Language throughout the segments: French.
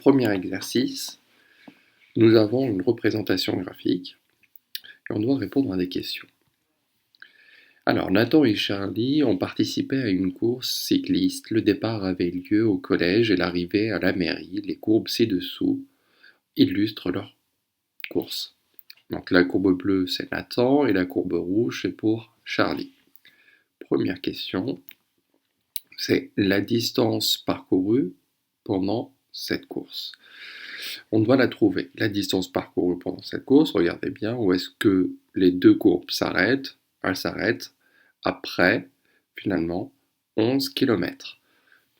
premier exercice, nous avons une représentation graphique et on doit répondre à des questions. Alors, Nathan et Charlie ont participé à une course cycliste. Le départ avait lieu au collège et l'arrivée à la mairie. Les courbes ci-dessous illustrent leur course. Donc la courbe bleue, c'est Nathan et la courbe rouge, c'est pour Charlie. Première question, c'est la distance parcourue pendant cette course. On doit la trouver. La distance parcourue pendant cette course, regardez bien où est-ce que les deux courbes s'arrêtent. Elles s'arrêtent après, finalement, 11 km.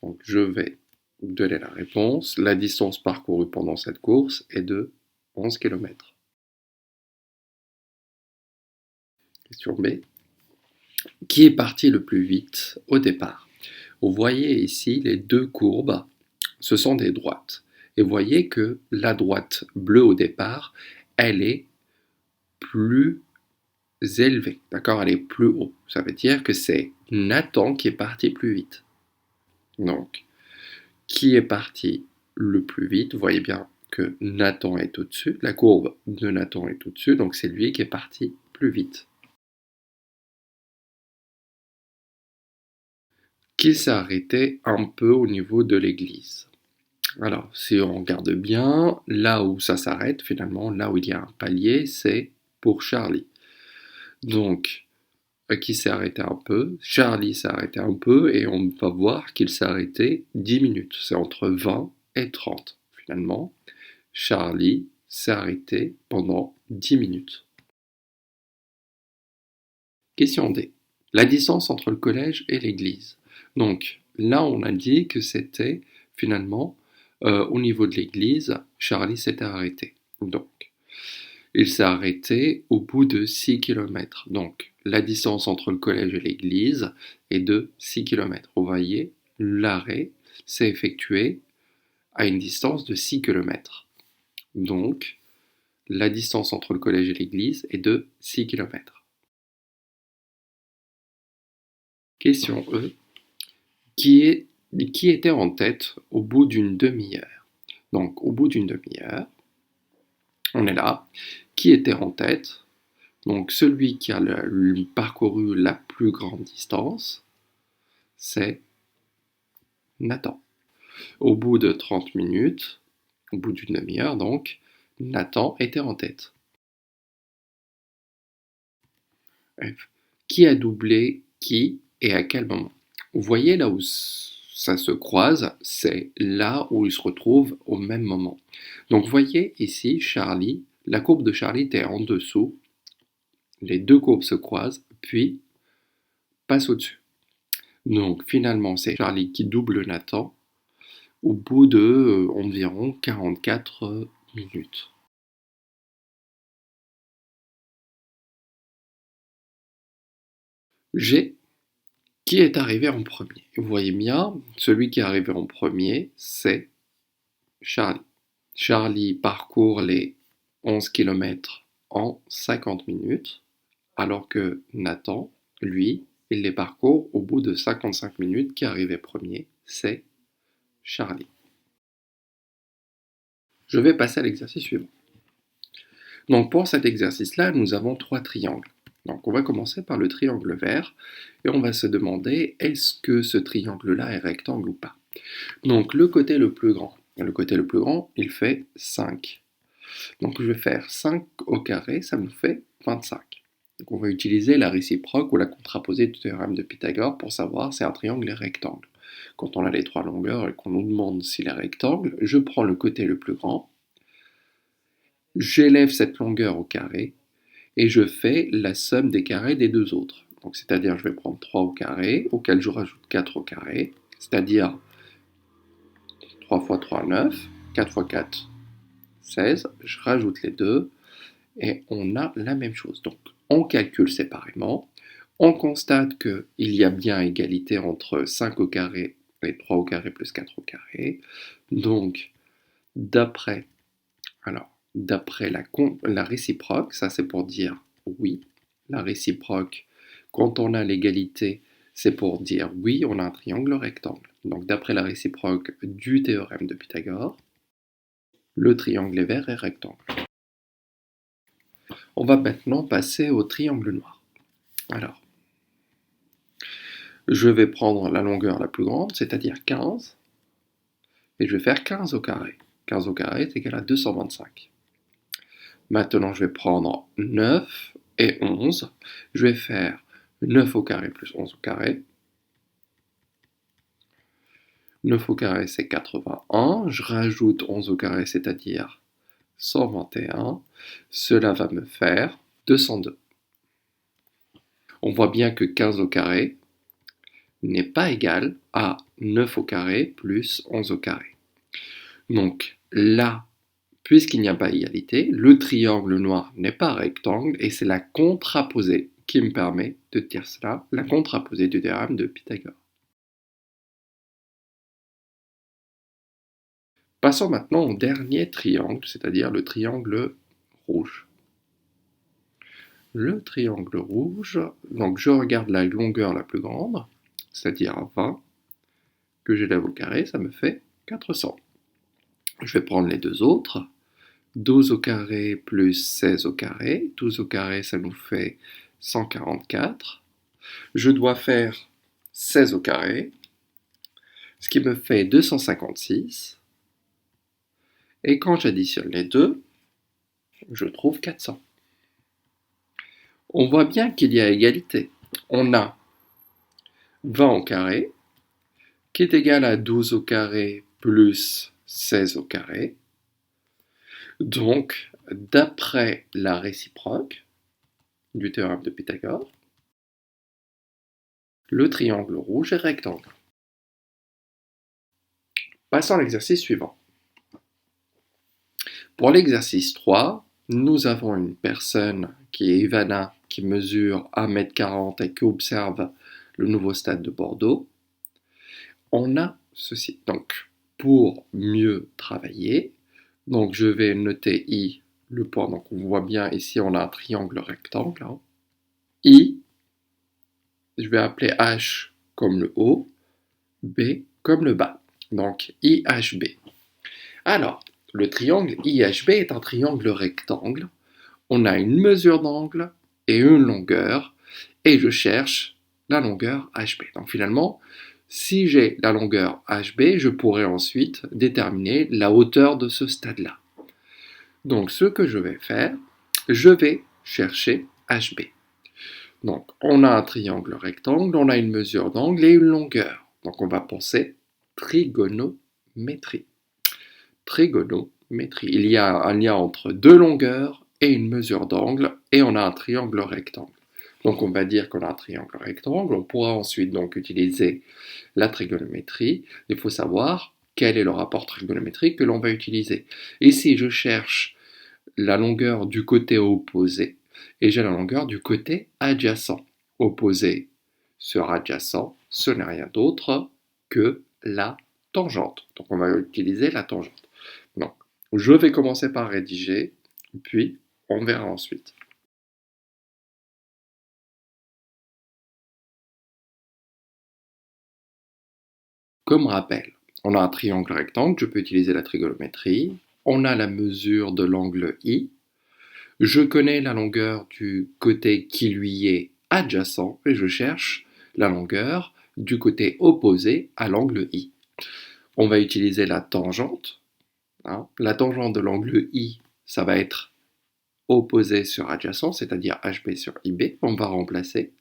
Donc je vais donner la réponse. La distance parcourue pendant cette course est de 11 km. Question B. Qui est parti le plus vite au départ? Vous voyez ici les deux courbes, ce sont des droites. Et vous voyez que la droite bleue au départ, elle est plus élevée, d'accord? Elle est plus haut. Ça veut dire que c'est Nathan qui est parti plus vite. Donc, qui est parti le plus vite? Vous voyez bien que Nathan est au-dessus, la courbe de Nathan est au-dessus, donc c'est lui qui est parti plus vite. Qui s'est arrêté un peu au niveau de l'église? Alors, si on regarde bien, là où ça s'arrête, finalement, là où il y a un palier, c'est pour Charlie. Donc, qui s'est arrêté un peu? Charlie s'est arrêté un peu et on va voir qu'il s'est arrêté 10 minutes. C'est entre 20 et 30. Finalement, Charlie s'est arrêté pendant 10 minutes. Question D. La distance entre le collège et l'église. Donc, là, on a dit que c'était finalement au niveau de l'église, Charlie s'était arrêté. Donc, il s'est arrêté au bout de 6 km. Donc, la distance entre le collège et l'église est de 6 km. Vous voyez, l'arrêt s'est effectué à une distance de 6 km. Donc, la distance entre le collège et l'église est de 6 km. Question E. Qui était en tête au bout d'une demi-heure? Donc, au bout d'une demi-heure, on est là. Qui était en tête? Donc, celui qui a parcouru la plus grande distance, c'est Nathan. Au bout de 30 minutes, au bout d'une demi-heure, donc, Nathan était en tête. F. Qui a doublé qui et à quel moment? Vous voyez là où ça se croise, c'est là où ils se retrouvent au même moment. Donc, vous voyez ici, Charlie, la courbe de Charlie était en dessous, les deux courbes se croisent, puis passent au-dessus. Donc, finalement, c'est Charlie qui double Nathan au bout de environ 44 minutes. G. Qui est arrivé en premier? Vous voyez bien, celui qui est arrivé en premier, c'est Charlie. Charlie parcourt les 11 km en 50 minutes, alors que Nathan, lui, il les parcourt au bout de 55 minutes. Qui est arrivé premier, c'est Charlie. Je vais passer à l'exercice suivant. Donc pour cet exercice-là, nous avons 3 triangles. Donc on va commencer par le triangle vert et on va se demander est-ce que ce triangle-là est rectangle ou pas. Donc le côté le plus grand, il fait 5. Donc je vais faire 5 au carré, ça me fait 25. Donc on va utiliser la réciproque ou la contraposée du théorème de Pythagore pour savoir si un triangle est rectangle. Quand on a les 3 longueurs et qu'on nous demande s'il est rectangle, je prends le côté le plus grand, j'élève cette longueur au carré, et je fais la somme des carrés des deux autres. Donc, c'est-à-dire, je vais prendre 3 au carré, auquel je rajoute 4 au carré, c'est-à-dire 3 fois 3, 9, 4 fois 4, 16, je rajoute les deux, et on a la même chose. Donc, on calcule séparément, on constate qu'il y a bien égalité entre 5 au carré et 3 au carré plus 4 au carré. Donc, d'après la réciproque, ça c'est pour dire oui. La réciproque, quand on a l'égalité, c'est pour dire oui, on a un triangle rectangle. Donc d'après la réciproque du théorème de Pythagore, Le triangle est vert et rectangle. On va maintenant passer au triangle noir. Alors, je vais prendre la longueur la plus grande, c'est-à-dire 15, et je vais faire 15 au carré. 15 au carré est égal à 225. Maintenant, je vais prendre 9 et 11. Je vais faire 9 au carré plus 11 au carré. 9 au carré, c'est 81. Je rajoute 11 au carré, c'est-à-dire 121. Cela va me faire 202. On voit bien que 15 au carré n'est pas égal à 9 au carré plus 11 au carré. Donc là, puisqu'il n'y a pas égalité, le triangle noir n'est pas rectangle et c'est la contraposée qui me permet de dire cela, la contraposée du théorème de Pythagore. Passons maintenant au dernier triangle, c'est-à-dire le triangle rouge. Le triangle rouge, donc je regarde la longueur la plus grande, c'est-à-dire 20, que j'élève au carré, ça me fait 400. Je vais prendre les deux autres, 12 au carré plus 16 au carré, 12 au carré ça nous fait 144. Je dois faire 16 au carré, ce qui me fait 256. Et quand j'additionne les deux, je trouve 400. On voit bien qu'il y a égalité. On a 20 au carré, qui est égal à 12 au carré plus 16 au carré. Donc, d'après la réciproque du théorème de Pythagore, le triangle rouge est rectangle. Passons à l'exercice suivant. Pour l'exercice 3, nous avons une personne qui est Ivana, qui mesure 1,40 m et qui observe le nouveau stade de Bordeaux. On a ceci. Donc, pour mieux travailler, donc je vais noter I, le point. Donc, on voit bien ici, on a un triangle rectangle. Hein. I, je vais appeler H comme le haut, B comme le bas. Donc, IHB. Alors, le triangle IHB est un triangle rectangle. On a une mesure d'angle et une longueur, et je cherche la longueur HB. Donc finalement, si j'ai la longueur HB, je pourrais ensuite déterminer la hauteur de ce stade-là. Donc ce que je vais faire, je vais chercher HB. Donc on a un triangle rectangle, on a une mesure d'angle et une longueur. Donc on va penser trigonométrie. Trigonométrie. Il y a un lien entre deux longueurs et une mesure d'angle, et on a un triangle rectangle. Donc on va dire qu'on a un triangle rectangle, on pourra ensuite donc utiliser la trigonométrie. Il faut savoir quel est le rapport trigonométrique que l'on va utiliser. Ici, je cherche la longueur du côté opposé, et j'ai la longueur du côté adjacent. Opposé sur adjacent, ce n'est rien d'autre que la tangente. Donc on va utiliser la tangente. Donc, je vais commencer par rédiger, puis on verra ensuite. Comme rappel, on a un triangle rectangle, je peux utiliser la trigonométrie. On a la mesure de l'angle I. Je connais la longueur du côté qui lui est adjacent et je cherche la longueur du côté opposé à l'angle I. On va utiliser la tangente. Hein. La tangente de l'angle I, ça va être opposé sur adjacent, c'est-à-dire HB sur IB. On va remplacer.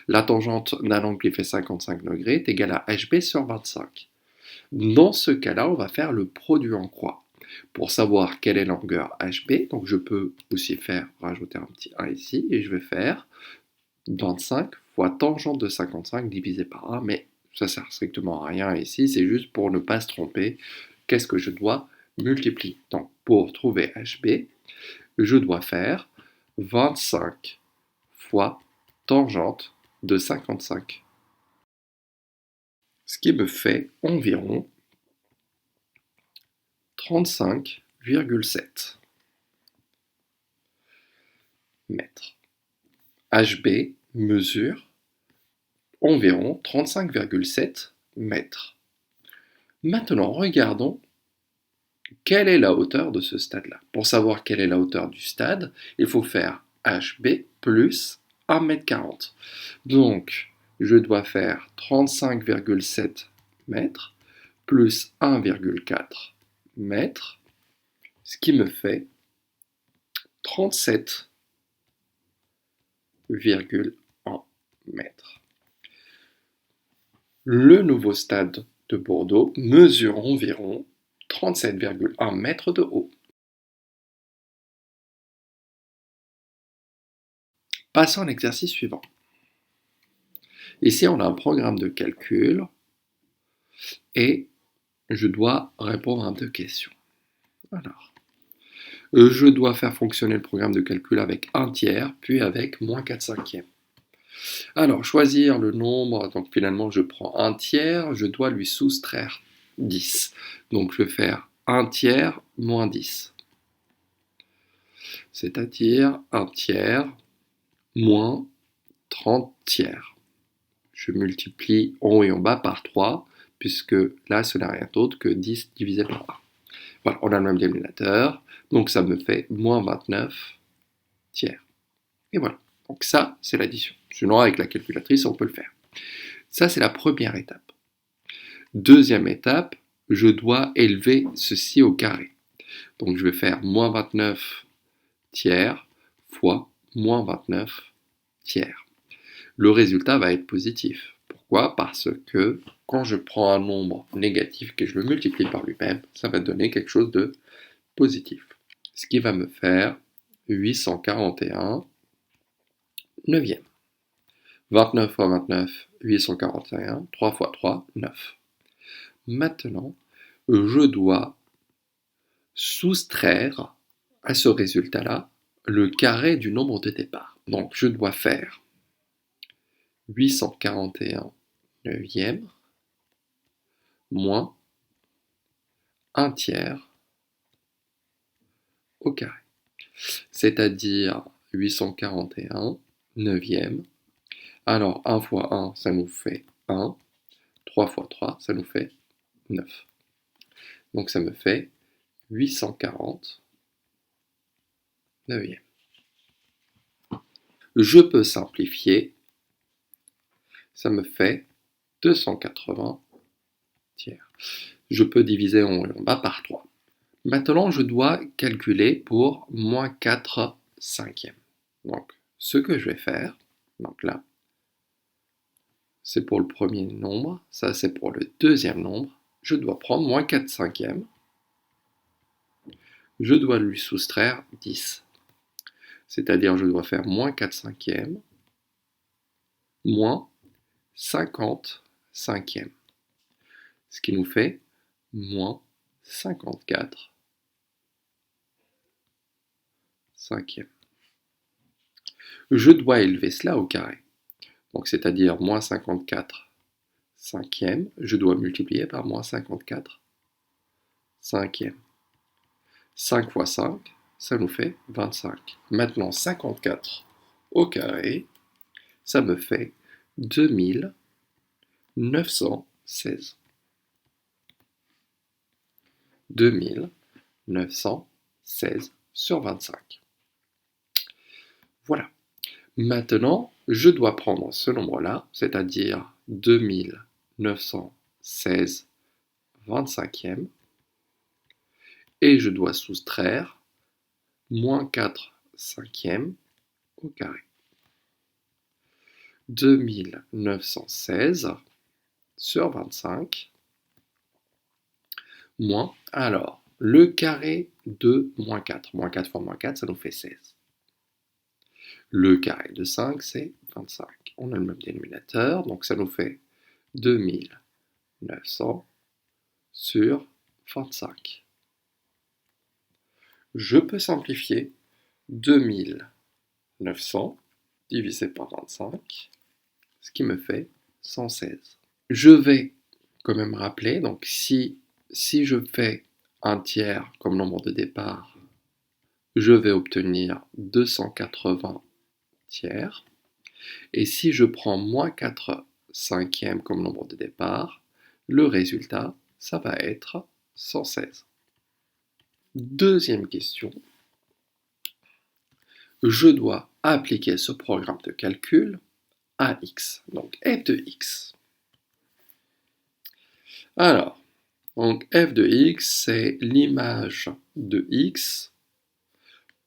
La tangente d'un angle qui fait 55 degrés est égale à HB sur 25. Dans ce cas-là, on va faire le produit en croix. Pour savoir quelle est la longueur HB, donc je peux aussi rajouter un petit 1 ici, et je vais faire 25 fois tangente de 55 divisé par 1, mais ça sert strictement à rien ici, c'est juste pour ne pas se tromper. Qu'est-ce que je dois multiplier? Donc, pour trouver HB, je dois faire 25 fois tangente de 55. Ce qui me fait environ 35,7 mètres. HB mesure environ 35,7 mètres. Maintenant, regardons quelle est la hauteur de ce stade-là? Pour savoir quelle est la hauteur du stade, il faut faire HB plus 1,40 m. Donc, je dois faire 35,7 mètres plus 1,4 mètres, ce qui me fait 37,1 mètres. Le nouveau stade de Bordeaux mesure environ 37,1 mètres de haut. Passons à l'exercice suivant. Ici, on a un programme de calcul et je dois répondre à 2 questions. Alors, je dois faire fonctionner le programme de calcul avec 1/3, puis avec moins 4/5. Alors, choisir le nombre, donc finalement je prends 1/3, je dois lui soustraire 10. Donc je vais faire 1/3 moins 10. C'est-à-dire 1/3 moins 30/3. Je multiplie en haut et en bas par 3, puisque là ce n'est rien d'autre que 10 divisé par 1. Voilà, on a le même dénominateur, donc ça me fait moins 29/3. Et voilà, donc ça c'est l'addition. Sinon avec la calculatrice on peut le faire. Ça c'est la première étape. Deuxième étape, je dois élever ceci au carré. Donc je vais faire moins 29/3 fois moins 29/3. Le résultat va être positif. Pourquoi? Parce que quand je prends un nombre négatif et que je le multiplie par lui-même, ça va donner quelque chose de positif. Ce qui va me faire 841 neuvième. 29 fois 29, 841, 3 fois 3, 9. Maintenant, je dois soustraire à ce résultat-là le carré du nombre de départ. Donc je dois faire 841 neuvième moins 1/3 au carré. C'est-à-dire 841 neuvième. Alors 1 fois 1, ça nous fait 1. 3 fois 3, ça nous fait 9. Donc ça me fait 840 neuvième. Je peux simplifier. Ça me fait 280 tiers. Je peux diviser en haut et en bas par 3. Maintenant, je dois calculer pour moins 4 cinquièmes. Donc, ce que je vais faire, donc là, c'est pour le premier nombre, ça c'est pour le deuxième nombre. Je dois prendre moins 4 cinquièmes. Je dois lui soustraire 10. C'est-à-dire, je dois faire moins 4 cinquièmes moins 50 cinquièmes. Ce qui nous fait moins 54 cinquièmes. Je dois élever cela au carré. Donc c'est-à-dire moins 54 cinquièmes, je dois multiplier par moins 54 cinquièmes. 5 fois 5, ça nous fait 25. Maintenant 54 au carré, ça me fait 2916. 2916 sur 25. Voilà. Maintenant, je dois prendre ce nombre-là, c'est-à-dire 2916 25e, et je dois soustraire moins 4 cinquièmes au carré. 2916 sur 25, moins, alors, le carré de moins 4. Moins 4 fois moins 4, ça nous fait 16. Le carré de 5, c'est 25. On a le même dénominateur, donc ça nous fait 2900 sur 25. Je peux simplifier 2900 divisé par 25, ce qui me fait 116. Je vais quand même rappeler, donc si je fais un tiers comme nombre de départ, je vais obtenir 280 tiers. Et si je prends moins 4 cinquièmes comme nombre de départ, le résultat, ça va être 116. Deuxième question. Je dois appliquer ce programme de calcul à x, donc f de x. Alors, donc f de x, c'est l'image de x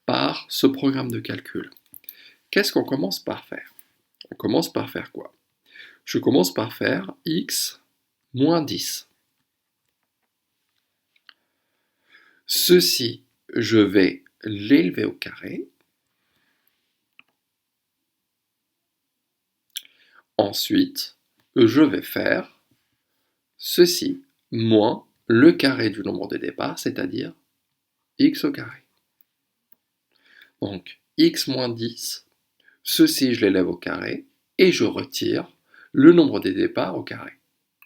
par ce programme de calcul. Qu'est-ce qu'on commence par faire? On commence par faire quoi? Je commence par faire x moins 10. Ceci, je vais l'élever au carré. Ensuite, je vais faire ceci moins le carré du nombre de départ, c'est-à-dire x au carré. Donc, x moins 10, ceci je l'élève au carré, et je retire le nombre des départs au carré.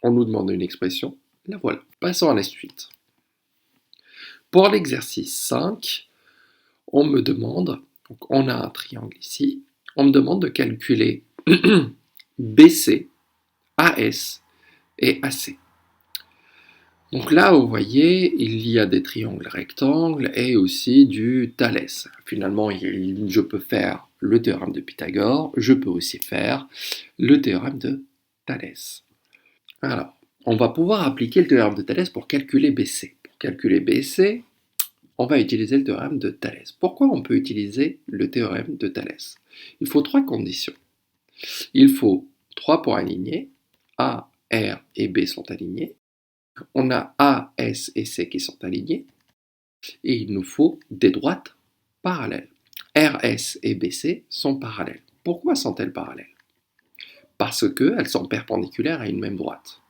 On nous demande une expression, la voilà. Passons à la suite. Pour l'exercice 5, on me demande, donc on a un triangle ici, on me demande de calculer BC, AS et AC. Donc là, vous voyez, il y a des triangles rectangles et aussi du Thalès. Finalement, je peux faire le théorème de Pythagore, je peux aussi faire le théorème de Thalès. Alors, on va pouvoir appliquer le théorème de Thalès pour calculer BC. Pour calculer BC, on va utiliser le théorème de Thalès. Pourquoi on peut utiliser le théorème de Thalès? Il faut trois conditions. Il faut 3 points alignés, A, R et B sont alignés. On a A, S et C qui sont alignés. Et il nous faut des droites parallèles. R, S et BC sont parallèles. Pourquoi sont-elles parallèles? Parce qu'elles sont perpendiculaires à une même droite.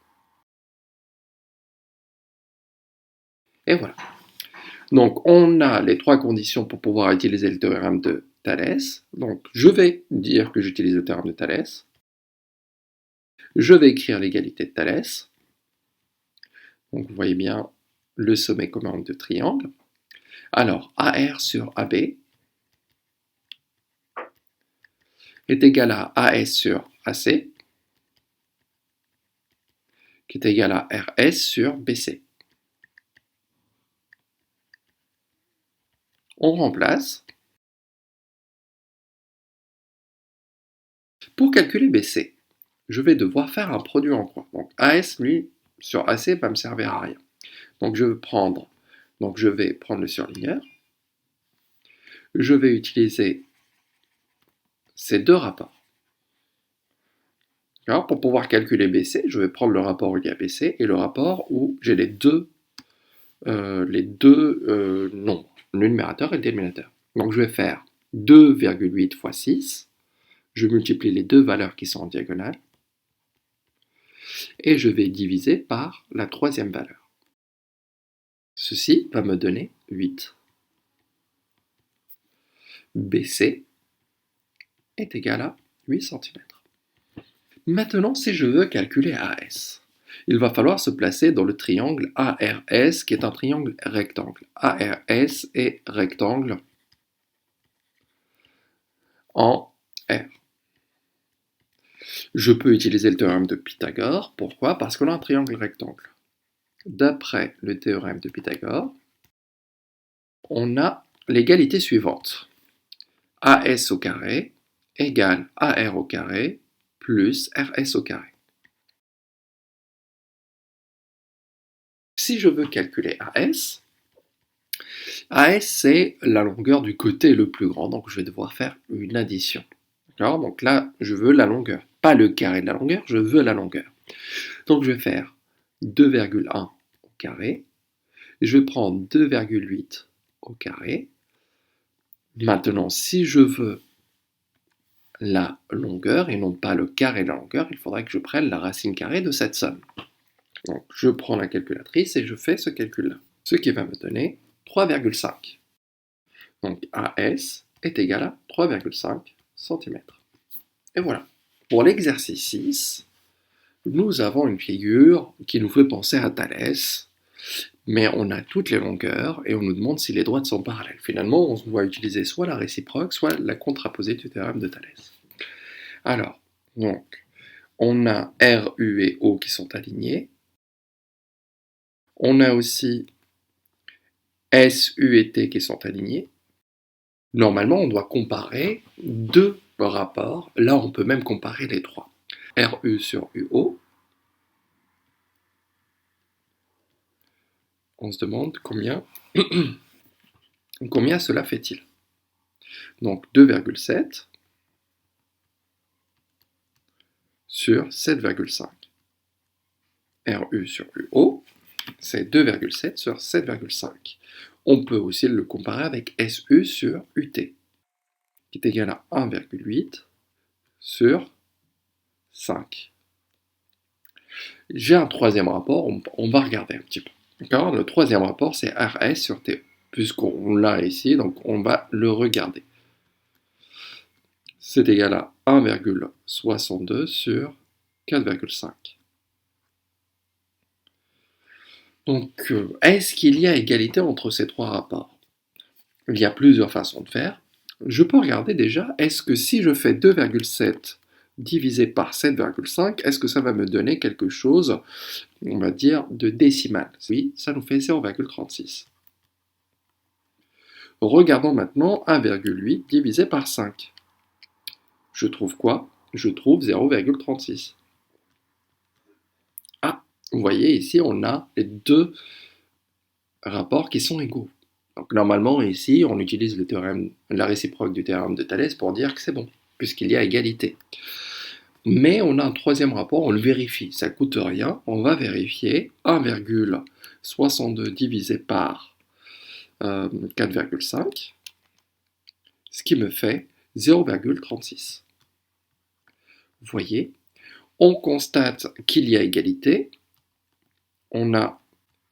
Et voilà. Donc on a les trois conditions pour pouvoir utiliser le théorème de Thalès. Donc je vais dire que j'utilise le théorème de Thalès. Je vais écrire l'égalité de Thalès. Donc vous voyez bien le sommet commun de triangle. Alors AR sur AB est égal à AS sur AC, qui est égal à RS sur BC. On remplace. Pour calculer BC, je vais devoir faire un produit en croix. Donc AS, lui, sur AC, ne va me servir à rien. Donc je vais prendre le surligneur. Je vais utiliser ces deux rapports. Alors, pour pouvoir calculer BC, je vais prendre le rapport où il y a BC et le rapport où j'ai les deux nombres, le numérateur et le dénominateur. Donc je vais faire 2,8 fois 6, je multiplie les deux valeurs qui sont en diagonale, et je vais diviser par la troisième valeur. Ceci va me donner 8. BC est égal à 8 cm. Maintenant, si je veux calculer AS, il va falloir se placer dans le triangle ARS, qui est un triangle rectangle. ARS est rectangle en R. Je peux utiliser le théorème de Pythagore. Pourquoi? Parce qu'on a un triangle rectangle. D'après le théorème de Pythagore, on a l'égalité suivante. AS au carré égale AR au carré plus RS au carré. Si je veux calculer AS c'est la longueur du côté le plus grand, donc je vais devoir faire une addition. Donc là, je veux la longueur, pas le carré de la longueur, je veux la longueur. Donc je vais faire 2,1 au carré, je vais prendre 2,8 au carré. Maintenant, si je veux la longueur et non pas le carré de la longueur, il faudrait que je prenne la racine carrée de cette somme. Donc je prends la calculatrice et je fais ce calcul-là, ce qui va me donner 3,5. Donc AS est égal à 3,5 cm. Et voilà. Pour l'exercice 6, nous avons une figure qui nous fait penser à Thalès, mais on a toutes les longueurs et on nous demande si les droites sont parallèles. Finalement, on doit utiliser soit la réciproque, soit la contraposée du théorème de Thalès. Alors, donc, on a R, U et O qui sont alignés. On a aussi S, U et T qui sont alignés. Normalement, on doit comparer deux rapports. Là, on peut même comparer les trois. RU sur UO. On se demande combien cela fait-il. Donc 2,7 sur 7,5. RU sur UO, c'est 2,7 sur 7,5. On peut aussi le comparer avec SU sur UT, qui est égal à 1,8 sur 5. J'ai un troisième rapport, on va regarder un petit peu. D'accord. Le troisième rapport, c'est RS sur TO. Puisqu'on l'a ici, donc on va le regarder. C'est égal à 1,62 sur 4,5. Donc, est-ce qu'il y a égalité entre ces trois rapports? Il y a plusieurs façons de faire. Je peux regarder déjà, est-ce que si je fais 2,7 divisé par 7,5, est-ce que ça va me donner quelque chose, on va dire, de décimal? Oui, ça nous fait 0,36. Regardons maintenant 1,8 divisé par 5. Je trouve quoi? Je trouve 0,36. Ah, vous voyez ici, on a les deux rapports qui sont égaux. Donc normalement ici, on utilise le théorème, la réciproque du théorème de Thalès pour dire que c'est bon, puisqu'il y a égalité. Mais on a un troisième rapport, on le vérifie, ça coûte rien, on va vérifier 1,62 divisé par 4,5, ce qui me fait 0,36. Vous voyez, on constate qu'il y a égalité, on a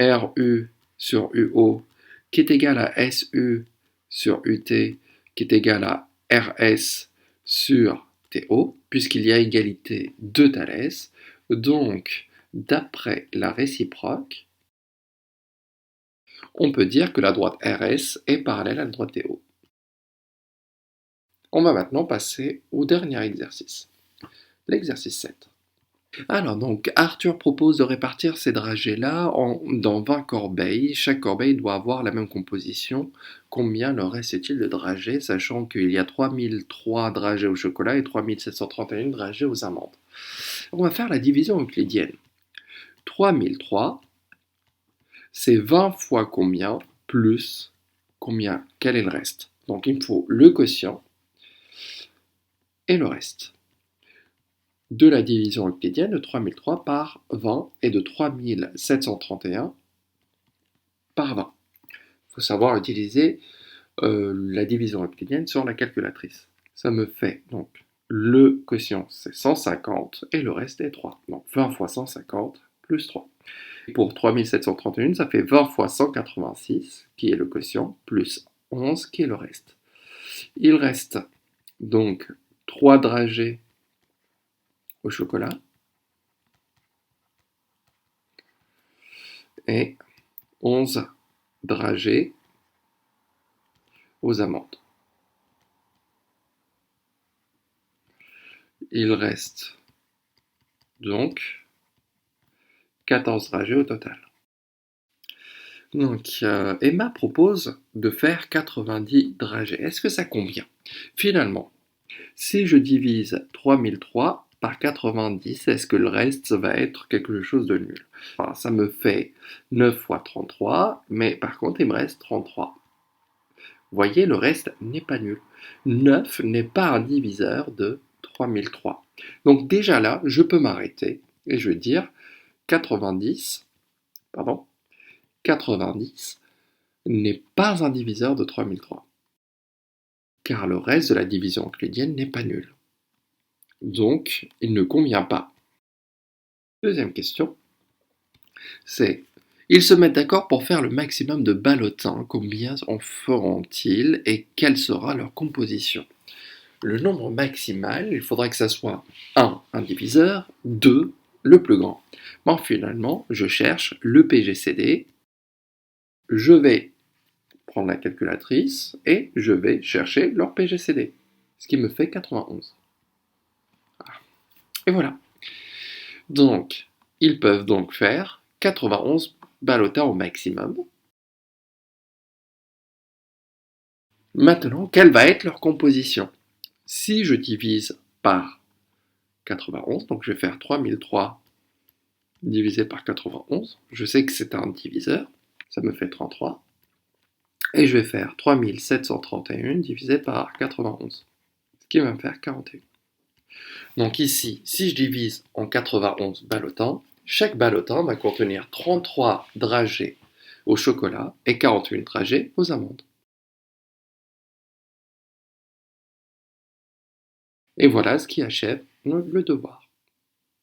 RU sur UO qui est égal à SU sur UT qui est égal à RS sur TO, puisqu'il y a égalité de Thalès. Donc, d'après la réciproque, on peut dire que la droite RS est parallèle à la droite TO. On va maintenant passer au dernier exercice, l'exercice 7. Alors donc, Arthur propose de répartir ces dragées-là dans 20 corbeilles. Chaque corbeille doit avoir la même composition. Combien leur reste-t-il de dragées, sachant qu'il y a 3003 dragées au chocolat et 3731 dragées aux amandes? On va faire la division euclidienne. 3003, c'est 20 fois combien plus combien? Quel est le reste? Donc il me faut le quotient et le reste. De la division euclidienne de 3003 par 20 et de 3731 par 20. Il faut savoir utiliser la division euclidienne sur la calculatrice. Ça me fait donc le quotient c'est 150 et le reste est 3. Donc 20 fois 150 plus 3. Et pour 3731, ça fait 20 fois 186 qui est le quotient plus 11 qui est le reste. Il reste donc 3 dragées au chocolat et 11 dragées aux amandes. Il reste donc 14 dragées au total. Donc Emma propose de faire 90 dragées. Est-ce que ça convient? Finalement, si je divise 3003 par 90, est-ce que le reste va être quelque chose de nul? Enfin, ça me fait 9 fois 33, mais par contre il me reste 33. Vous voyez, le reste n'est pas nul. 9 n'est pas un diviseur de 3003. Donc déjà là, je peux m'arrêter et je vais dire 90 n'est pas un diviseur de 3003. Car le reste de la division euclidienne n'est pas nul. Donc, il ne convient pas. Deuxième question, c'est ils se mettent d'accord pour faire le maximum de ballotins. Combien en feront-ils et quelle sera leur composition? Le nombre maximal, il faudra que ça soit 1, un diviseur, 2, le plus grand. Bon, finalement, je cherche le PGCD. Je vais prendre la calculatrice et je vais chercher leur PGCD, ce qui me fait 91. Et voilà. Donc, ils peuvent donc faire 91 ballotins au maximum. Maintenant, quelle va être leur composition? Si je divise par 91, donc je vais faire 3003 divisé par 91, je sais que c'est un diviseur, ça me fait 33, et je vais faire 3731 divisé par 91, ce qui va me faire 41. Donc ici, si je divise en 91 ballotins, chaque ballotin va contenir 33 dragées au chocolat et 41 dragées aux amandes. Et voilà ce qui achève le devoir.